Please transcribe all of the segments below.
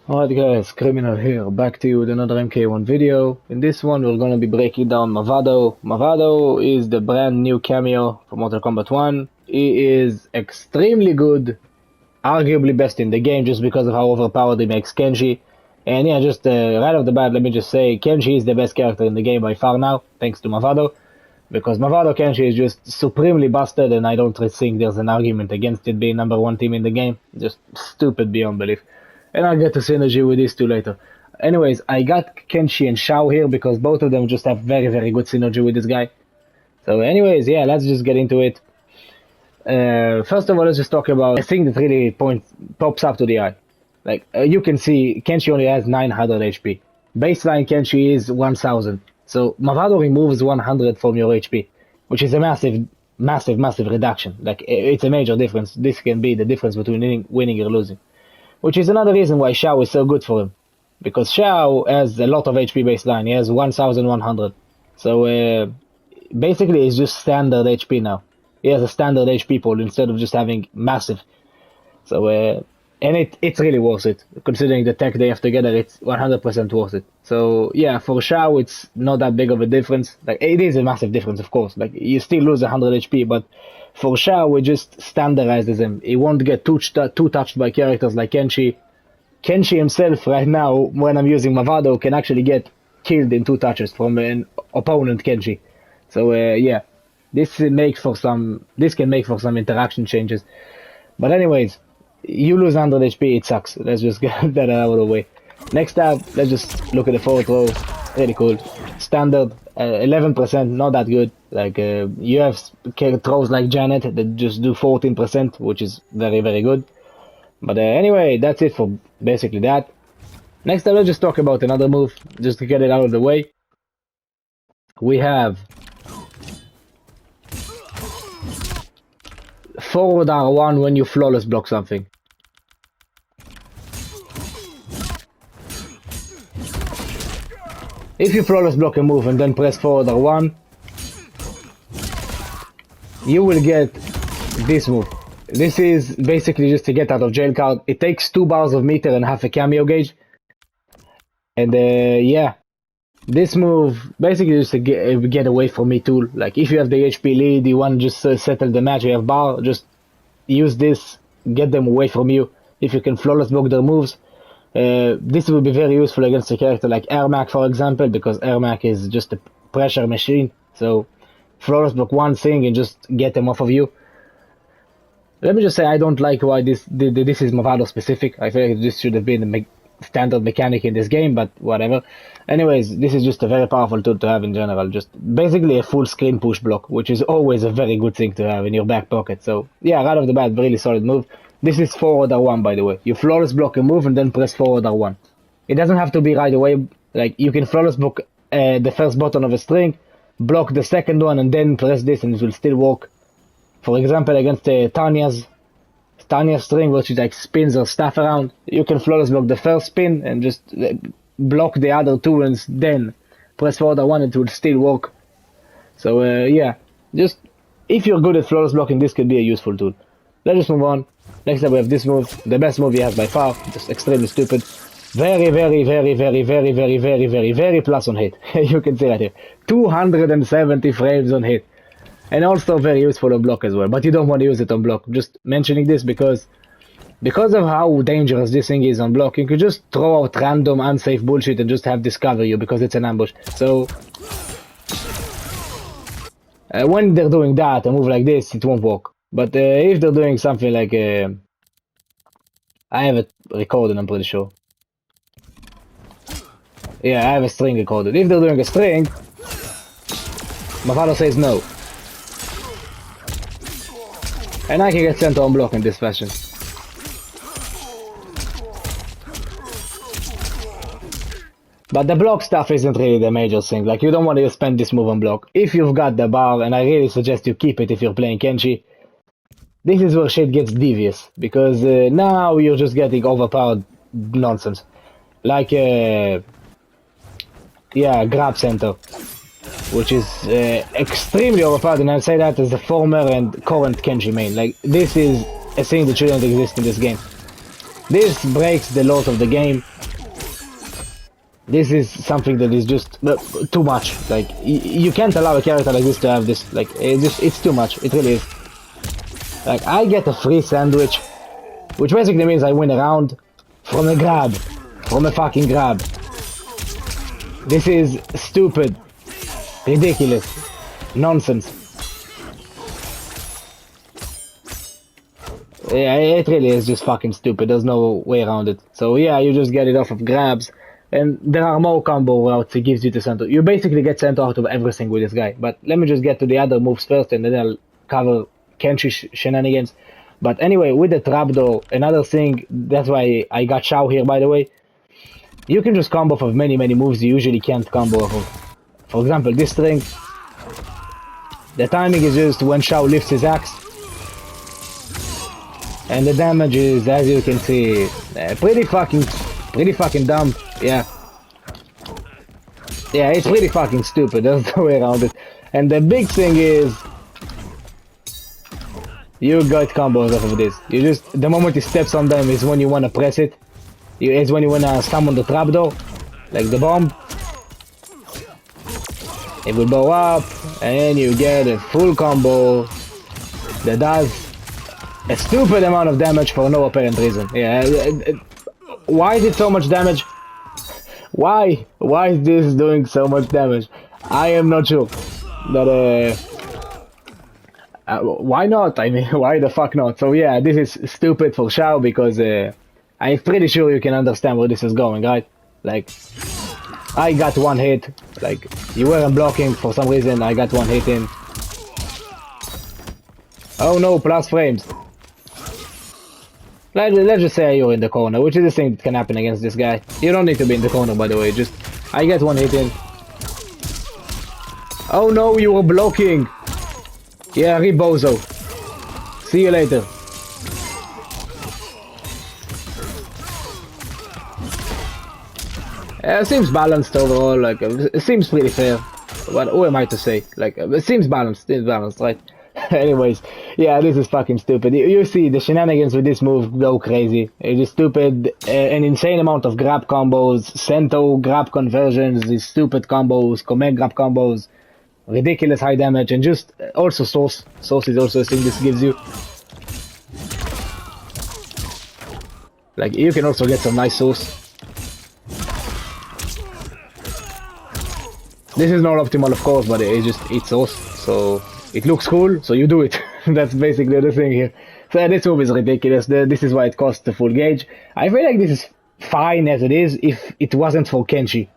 Alright guys, Criminal here, back to you with another MK1 video. In this one we're gonna be breaking down Mavado. Mavado is the brand new Kameo for Mortal Kombat 1. He is extremely good, arguably best in the game just because of how overpowered he makes Kenshi. And yeah, just right off the bat, let me just say, Kenshi is the best character in the game by far now, thanks to Mavado. Because Mavado Kenshi is just supremely busted, and I don't think there's an argument against it being #1 team in the game. Just stupid beyond belief. And I'll get to synergy with these two later. Anyways, I got Kenshi and Shao here because both of them just have very, very good synergy with this guy. So anyways, yeah, let's just get into it. First of all, let's just talk about a thing that really pops up to the eye. Like, you can see, Kenshi only has 900 HP. Baseline Kenshi is 1000. So Mavado removes 100 from your HP, which is a massive, massive, massive reduction. Like, it's a major difference. This can be the difference between winning or losing. Which is another reason why Shao is so good for him. Because Shao has a lot of HP baseline, he has 1100. So basically it's just standard HP now. He has a standard HP pool instead of just having massive. So and it's really worth it. Considering the tech they have together, it's 100% worth it. So yeah, for Shao it's not that big of a difference. Like, it is a massive difference, of course. Like, you still lose 100 HP, but for Shao, we just standardizes him. He won't get too touched by characters like Kenshi. Kenshi himself, right now, when I'm using Mavado, can actually get killed in 2 touches from an opponent Kenshi. So yeah, this can make for some interaction changes. But anyways, you lose 100 HP, it sucks. Let's just get that out of the way. Next up, let's just look at the forward throw. Really cool. Standard, 11%, not that good. Like, you have throws like Janet that just do 14%, which is very, very good. But anyway, that's it for basically that. Next up, let's just talk about another move, just to get it out of the way. We have forward R1 when you flawless block something. If you flawless block a move and then press forward R1, you will get this move. This is basically just a get out of jail card. It takes 2 bars of meter and half a Kameo gauge. And yeah, this move basically just a get away from me tool. Like, if you have the HP lead, you want to just settle the match, you have bar, just use this, get them away from you. If you can flawless block their moves, this will be very useful against a character like Ermac, for example, because Ermac is just a pressure machine. So flawless block one thing and just get them off of you. Let me just say, I don't like why this is Mavado specific. I feel like this should have been a standard mechanic in this game, but whatever. Anyways, this is just a very powerful tool to have in general. Just basically a full screen push block, which is always a very good thing to have in your back pocket. So yeah, right off the bat, really solid move. This is forward R1, by the way. You flawless block a move and then press forward R1. It doesn't have to be right away. Like, you can flawless block the first button of a string, block the second one, and then press this, and it will still work. For example, against Tanya's string, which is like spins or stuff around, you can flawless block the first spin and just block the other 2 and then press forward R1, it will still work. So yeah, just if you're good at flawless blocking, this could be a useful tool. Let's just move on. Next up we have this move, the best move he has by far, just extremely stupid. Very, very, very, very, very, very, very, very, very plus on hit. You can see that here. 270 frames on hit. And also very useful on block as well, but you don't want to use it on block. Just mentioning this because of how dangerous this thing is on block, you could just throw out random unsafe bullshit and just have this cover you because it's an ambush. So when they're doing that, a move like this, it won't work. But if they're doing something like I have it recorded, I'm pretty sure. Yeah, I have a string recorded. If they're doing a string, Mavado says no. And I can get sent on block in this fashion. But the block stuff isn't really the major thing. Like, you don't want to spend this move on block. If you've got the bar, and I really suggest you keep it if you're playing Kenshi, this is where shit gets devious. Because now you're just getting overpowered nonsense. Like, yeah, grab center. Which is extremely overpowered, and I'll say that as the former and current Kenshi main. Like, this is a thing that shouldn't exist in this game. This breaks the laws of the game. This is something that is just too much. Like, you can't allow a character like this to have this. Like, it's too much. It really is. Like, I get a free sandwich, which basically means I win a round from a grab. From a fucking grab. This is stupid. Ridiculous. Nonsense. Yeah, it really is just fucking stupid. There's no way around it. So yeah, you just get it off of grabs. And there are more combo routes it gives you to center. You basically get center out of everything with this guy. But let me just get to the other moves first and then I'll cover Kenshi shenanigans. But anyway, with the trapdoor, another thing, that's why I got Shao here, by the way. You can just combo off of many moves you usually can't combo off of. For example, this string. The timing is just when Shao lifts his axe. And the damage is, as you can see, pretty fucking dumb. Yeah. Yeah, it's pretty fucking stupid. There's no way around it. And the big thing is, you got combos off of this. You just, the moment he steps on them is when you wanna press it. It's when you wanna summon the trapdoor, like the bomb. It will blow up, and then you get a full combo that does a stupid amount of damage for no apparent reason. Yeah, why is it so much damage? Why? Why is this doing so much damage? I am not sure. But why not? I mean, why the fuck not? So yeah, this is stupid for Shao because I'm pretty sure you can understand where this is going, right? Like, I got one hit. Like, you weren't blocking for some reason. I got one hit in. Oh no, plus frames. Let's just say you're in the corner, which is the thing that can happen against this guy. You don't need to be in the corner, by the way. Just, I get one hit in. Oh no, you were blocking. Yeah, Rebozo. See you later. It seems balanced overall. Like, it seems pretty fair. But who am I to say? Like, it seems balanced. It's balanced, right? Anyways, yeah, this is fucking stupid. You see, the shenanigans with this move go crazy. It is stupid. An insane amount of grab combos, Sento grab conversions, these stupid combos, Kombat grab combos, ridiculous high damage, and just also sauce. Sauce is also a thing this gives you. Like, you can also get some nice sauce. This is not optimal, of course, but it's sauce, so it looks cool, so you do it. That's basically the thing here. So this move is ridiculous. This is why it costs the full gauge. I feel like this is fine as it is if it wasn't for Kenshi.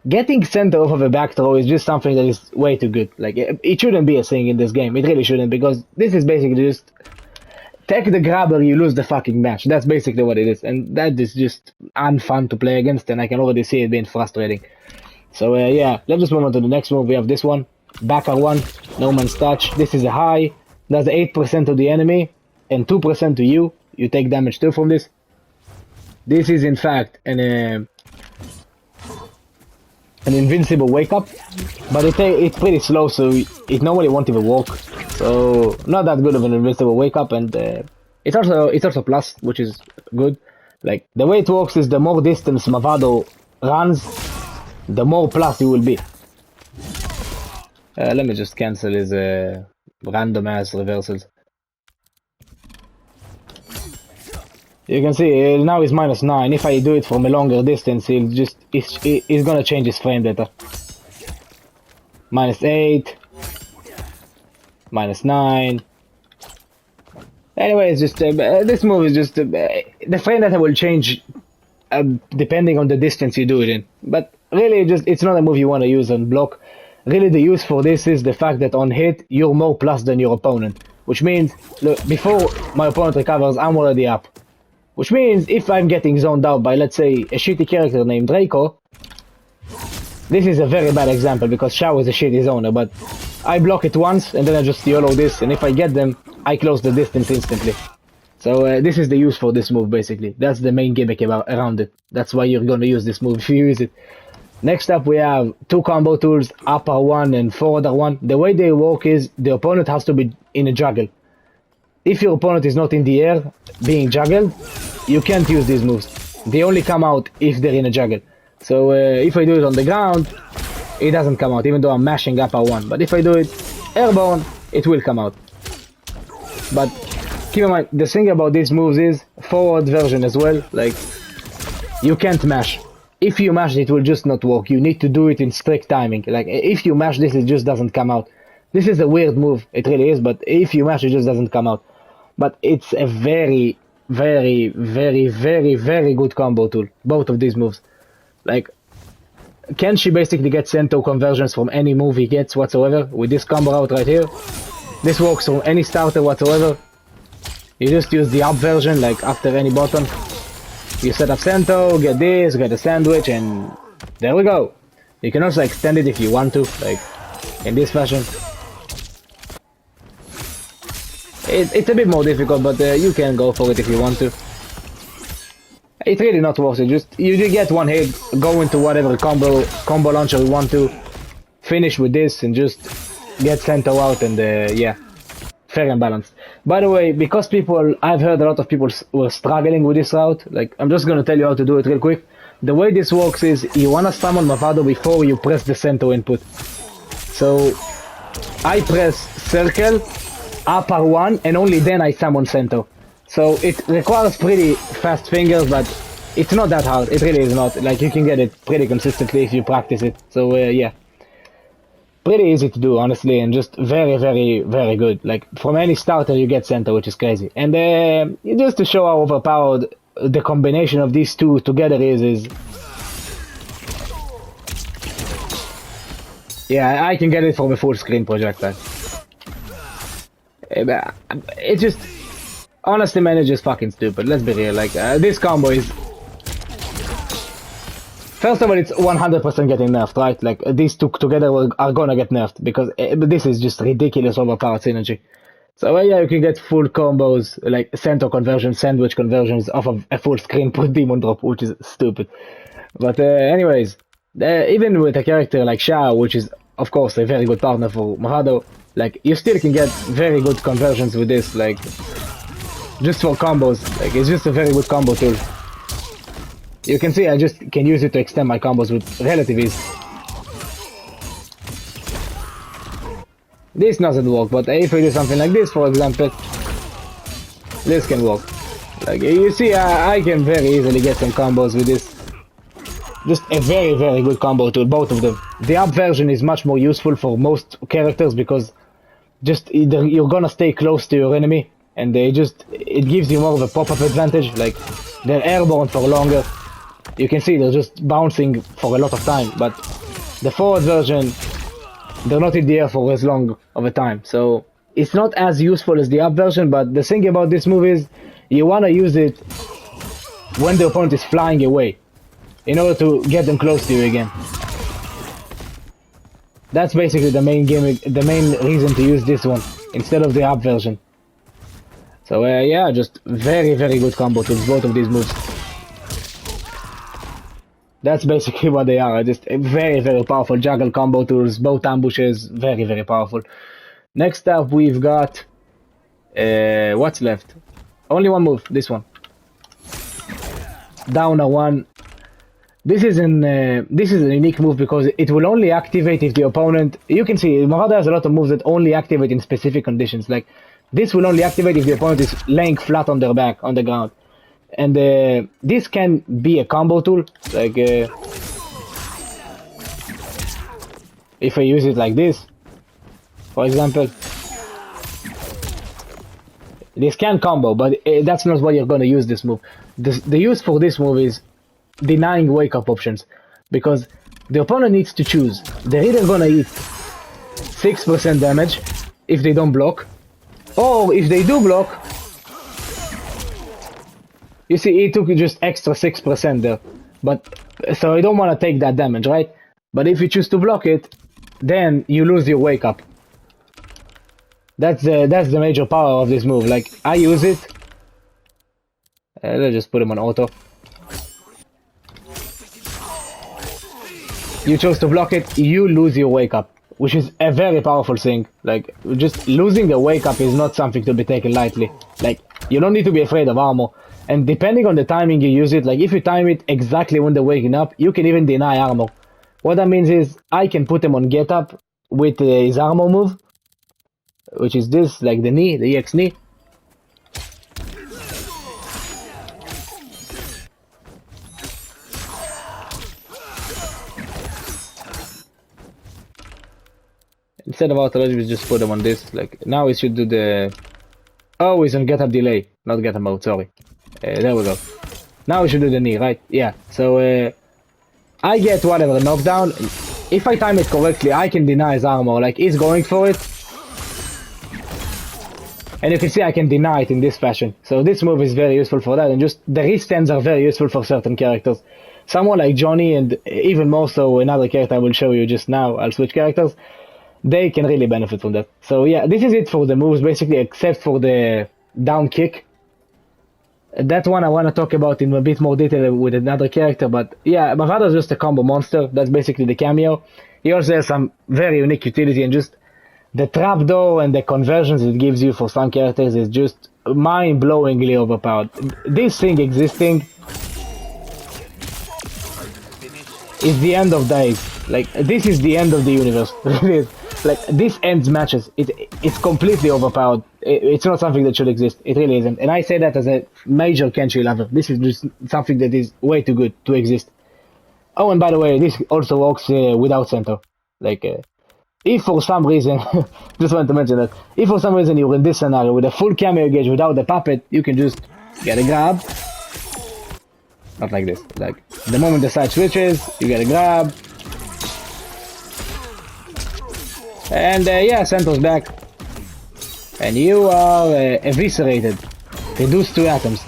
Getting center off of a back throw is just something that is way too good. Like, it shouldn't be a thing in this game. It really shouldn't, because this is basically just take the grabber, you lose the fucking match. That's basically what it is, and that is just unfun to play against, and I can already see it being frustrating. So yeah, let's just move on to the next move. We have this one, back R1, no man's touch. This is a high, does 8% to the enemy and 2% to you. You take damage too from this. This is in fact an invincible wake up, but it's pretty slow, so it normally won't even work. So not that good of an invincible wake up, and it's also plus, which is good. Like, the way it works is the more distance Mavado runs, the more plus you will be. Let me just cancel his random ass reversals. You can see now he's -9. If I do it from a longer distance, he's gonna change his frame data. -8, -9. Anyway, it's just this move is just the frame data will change depending on the distance you do it in. But really, it's not a move you want to use on block. Really, the use for this is the fact that on hit, you're more plus than your opponent. Which means, look, before my opponent recovers, I'm already up. Which means, if I'm getting zoned out by, let's say, a shitty character named Draco, this is a very bad example, because Shao is a shitty zoner, but I block it once, and then I just YOLO this, and if I get them, I close the distance instantly. So this is the use for this move, basically. That's the main gimmick around it. That's why you're gonna use this move if you use it. Next up, we have two combo tools, up R1 and forward R1. The way they work is the opponent has to be in a juggle. if your opponent is not in the air, being juggled, you can't use these moves. They only come out if they're in a juggle. So if I do it on the ground, it doesn't come out, even though I'm mashing up R1. But if I do it airborne, it will come out. But keep in mind, the thing about these moves is forward version as well. Like, you can't mash. If you mash, it will just not work. You need to do it in strict timing. Like, if you mash this, it just doesn't come out. This is a weird move. It really is. But if you mash, it just doesn't come out. But it's a very, very, very, very, very good combo tool. Both of these moves. Like, Kenshi basically gets Sento conversions from any move he gets whatsoever with this combo out right here. This works from any starter whatsoever. You just use the up version, like after any button. You set up Sento, get this, get a sandwich, and there we go. You can also extend it if you want to, like in this fashion. It's a bit more difficult, but you can go for it if you want to. It's really not worth it. Just you get one hit, go into whatever combo launcher you want to, finish with this, and just get Sento out, and yeah, fair and balanced. By the way, because I've heard a lot of people were struggling with this route. Like, I'm just gonna tell you how to do it real quick. The way this works is you wanna summon Mavado before you press the Sento input. So I press circle, up R1, and only then I summon Sento. So it requires pretty fast fingers, but it's not that hard. It really is not. Like, you can get it pretty consistently if you practice it. So yeah, pretty easy to do, honestly, and just very, very, very good. Like, from any starter you get Sento, which is crazy. And just to show how overpowered the combination of these two together is yeah, I can get it from a full screen projectile. It's just, honestly, man, it's just fucking stupid. Let's be real. Like, this combo is, first of all, it's 100% getting nerfed, right? Like, these two together are gonna get nerfed, because this is just ridiculous overpowered synergy. So yeah, you can get full combos, like Sento conversions, sandwich conversions off of a full screen demon drop, which is stupid. But anyways, even with a character like Shao, which is of course a very good partner for Mavado, like, you still can get very good conversions with this, like, just for combos. Like, it's just a very good combo tool. You can see I just can use it to extend my combos with relative ease. This doesn't work, but if I do something like this, for example, this can work. Like, you see, I can very easily get some combos with this. Just a very, very good combo tool, both of them. The up version is much more useful for most characters, because just you're gonna stay close to your enemy, and it gives you more of a pop-up advantage. Like, they're airborne for longer. You can see they're just bouncing for a lot of time, but the forward version, they're not in the air for as long of a time. So it's not as useful as the up version, but the thing about this move is you want to use it when the opponent is flying away, in order to get them close to you again. That's basically the main gimmick, the main reason to use this one instead of the up version. So yeah, just very, very good combo tools, both of these moves. That's basically what they are. Just very, very powerful juggle combo tools, both ambushes, very, very powerful. Next up, we've got what's left? Only one move, this one. Down a one. This is a unique move because it will only activate if the opponent. You can see Mavado has a lot of moves that only activate in specific conditions. Like, this will only activate if the opponent is laying flat on their back on the ground. And this can be a combo tool, like if I use it like this, for example. This can combo, but that's not what you're gonna use this move. The use for this move is denying wake-up options, because the opponent needs to choose. They're either gonna eat 6% damage if they don't block, or if they do block, you see, he took just extra 6% there, but so I don't want to take that damage, right? But if you choose to block it, then you lose your wake up. That's the major power of this move. Like, I use it. Let's just put him on auto. You chose to block it, you lose your wake up. which is a very powerful thing. Like, just losing a wake up is not something to be taken lightly. Like, you don't need to be afraid of armor. And depending on the timing you use it, like if you time it exactly when they're waking up, you can even deny armor. What that means is I can put him on get up with his armor move, which is this, like the knee, the EX knee. Instead of auto we just put him on this. Like now we should do the. Oh, he's on get up delay, not get up mode. Sorry. There we go. Now we should do the knee, right? Yeah. So I get whatever knockdown. If I time it correctly, I can deny his armor. Like he's going for it, and you can see I can deny it in this fashion. So this move is very useful for that, and just the wriststands are very useful for certain characters. Someone like Johnny, and even more so another character I will show you just now. I'll switch characters. They can really benefit from that. So yeah, this is it for the moves basically, except for the down kick. That one I want to talk about in a bit more detail with another character, but yeah, Mavado is just a combo monster. That's basically the Kameo. He also has some very unique utility, and just the trapdoor and the conversions it gives you for some characters is just mind-blowingly overpowered. This thing existing is the end of days. Like, this is the end of the universe. It is. Like, this ends matches. It's completely overpowered. It's not something that should exist. It really isn't. And I say that as a major Kenshi lover. This is just something that is way too good to exist. Oh, and by the way, this also works without center. Like, if for some reason, just wanted to mention that, if for some reason you're in this scenario with a full Kameo gauge without the puppet, you can just get a grab. Not like this. Like, the moment the side switches, you get a grab. And yeah, center's back. And you are eviscerated. Reduced to atoms.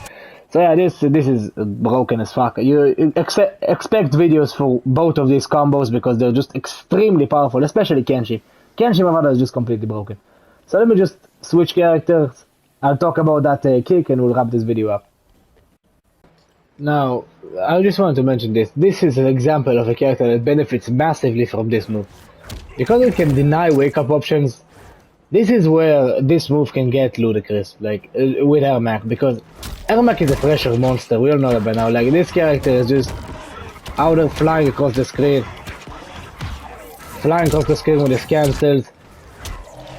So yeah, this is broken as fuck. You expect videos for both of these combos because they're just extremely powerful, especially Kenshi. Kenshi Mavado is just completely broken. So let me just switch characters. I'll talk about that kick and we'll wrap this video up. Now, I just wanted to mention this. This is an example of a character that benefits massively from this move. Because it can deny wake-up options, this is where this move can get ludicrous, like, with Ermac, because Ermac is a pressure monster, we all know that by now. Like, this character is just out there flying across the screen. Flying across the screen with his cancels.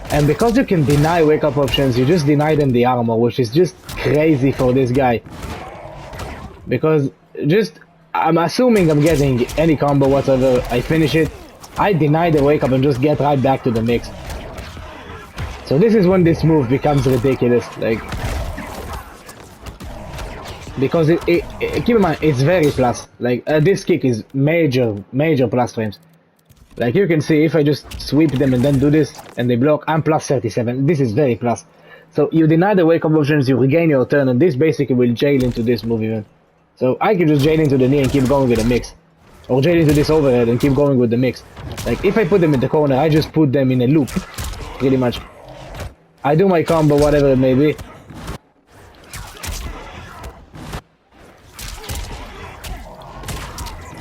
And because you can deny wake-up options, you just deny them the armor, which is just crazy for this guy. Because, I'm assuming I'm getting any combo whatsoever, I finish it, I deny the wake up and just get right back to the mix. So this is when this move becomes ridiculous, like, because keep in mind it's very plus. Like this kick is major plus frames. Like you can see if I just sweep them and then do this and they block, I'm plus 37. This is very plus. So you deny the wake up options, you regain your turn, and this basically will jail into this move even. So I can just jail into the knee and keep going with the mix. Or jail into this overhead and keep going with the mix. Like, if I put them in the corner, I just put them in a loop. Pretty much. I do my combo, whatever it may be.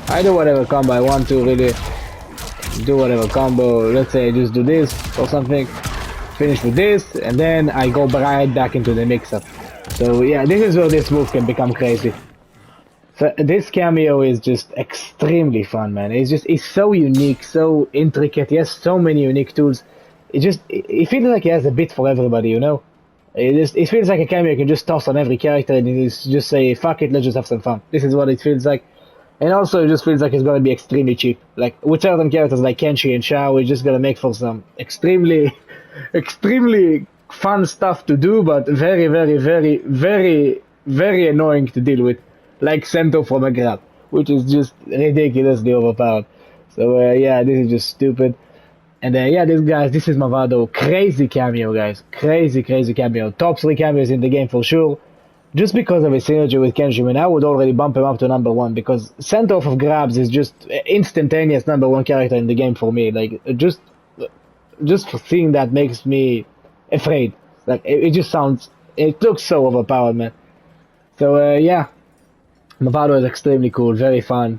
I do whatever combo I want to, really. Do whatever combo. Let's say I just do this or something. Finish with this, and then I go right back into the mix-up. So, yeah, this is where this move can become crazy. So this Kameo is just extremely fun, man. It's so unique, so intricate. He has so many unique tools. It feels like he has a bit for everybody, you know. It feels like a Kameo you can just toss on every character and just say, fuck it, let's just have some fun. This is what it feels like. And also it just feels like it's gonna be extremely cheap. Like with certain characters like Kenshi and Shao, it's just gonna make for some extremely fun stuff to do, but very annoying to deal with. Like Sento from a grab, which is just ridiculously overpowered. So yeah, this is just stupid. And yeah, this is Mavado. Crazy Kameo, guys. Crazy Kameo. Top 3 cameos in the game for sure. Just because of his synergy with Kenshi, man, I would already bump him up to number 1, because Sento off of grabs is just instantaneous number 1 character in the game for me. Like, just for seeing that makes me afraid. Like, it looks so overpowered, man. So yeah. Mavado is extremely cool, very fun.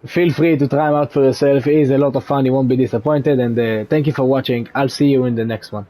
Feel free to try him out for yourself. He is a lot of fun. You won't be disappointed. And thank you for watching. I'll see you in the next one.